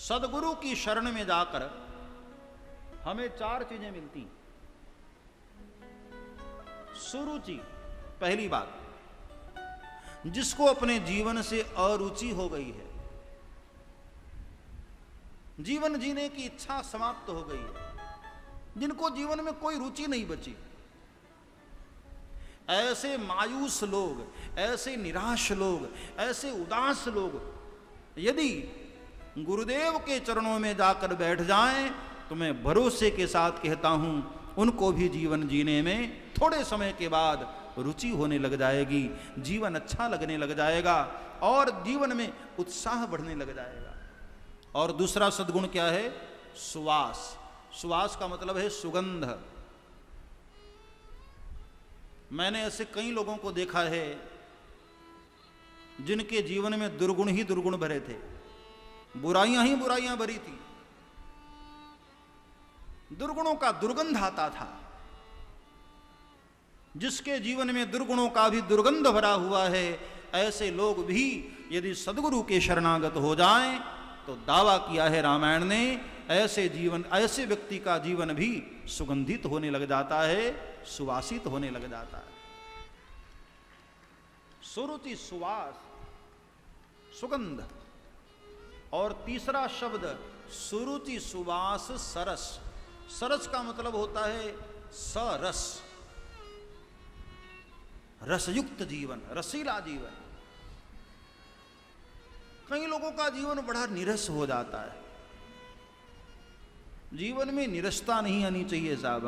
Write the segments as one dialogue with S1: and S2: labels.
S1: सदगुरु की शरण में जाकर हमें चार चीजें मिलती। सुरुचि, पहली बात, जिसको अपने जीवन से अरुचि हो गई है, जीवन जीने की इच्छा समाप्त हो गई है, जिनको जीवन में कोई रुचि नहीं बची, ऐसे मायूस लोग, ऐसे निराश लोग, ऐसे उदास लोग यदि गुरुदेव के चरणों में जाकर बैठ जाएं तो मैं भरोसे के साथ कहता हूं उनको भी जीवन जीने में थोड़े समय के बाद रुचि होने लग जाएगी, जीवन अच्छा लगने लग जाएगा और जीवन में उत्साह बढ़ने लग जाएगा। और दूसरा सद्गुण क्या है? सुवास। सुवास का मतलब है सुगंध। मैंने ऐसे कई लोगों को देखा है जिनके जीवन में दुर्गुण ही दुर्गुण भरे थे, बुराइयां ही बुराइयां भरी थी, दुर्गुणों का दुर्गंध आता था। जिसके जीवन में दुर्गुणों का भी दुर्गंध भरा हुआ है, ऐसे लोग भी यदि सद्गुरु के शरणागत हो जाएं तो दावा किया है रामायण ने, ऐसे व्यक्ति का जीवन भी सुगंधित होने लग जाता है, सुवासित होने लग जाता है। सुरुचि, सुवास, सुगंध। और तीसरा शब्द सुरुचि, सुवास, सरस। सरस का मतलब होता है सरस, रसयुक्त जीवन, रसीला जीवन। कई लोगों का जीवन बड़ा निरस हो जाता है। जीवन में निरसता नहीं आनी चाहिए साहब।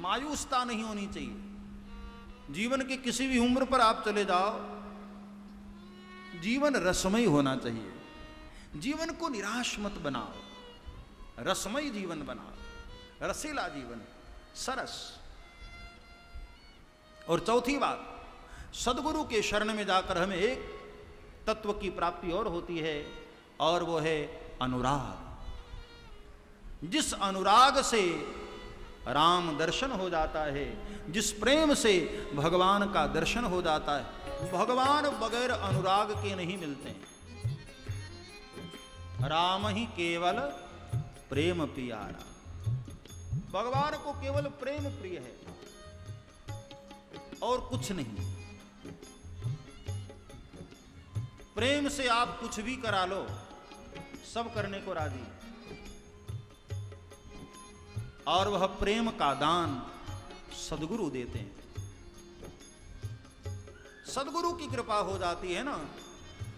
S1: मायूसता नहीं होनी चाहिए। जीवन की किसी भी उम्र पर आप चले जाओ, जीवन रसमय होना चाहिए। जीवन को निराश मत बनाओ, रसमय जीवन बनाओ, रसीला जीवन, सरस। और चौथी बात, सदगुरु के शरण में जाकर हमें एक तत्व की प्राप्ति और होती है, और वो है अनुराग। जिस अनुराग से राम दर्शन हो जाता है, जिस प्रेम से भगवान का दर्शन हो जाता है, भगवान बगैर अनुराग के नहीं मिलते हैं। राम ही केवल प्रेम प्यारा। भगवान को केवल प्रेम प्रिय है और कुछ नहीं। प्रेम से आप कुछ भी करा लो, सब करने को राजी। और वह प्रेम का दान सद्गुरु देते हैं। सद्गुरु की कृपा हो जाती है ना,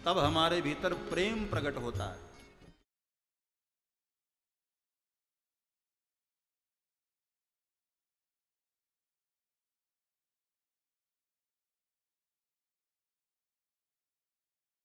S1: तब हमारे भीतर प्रेम प्रकट होता है।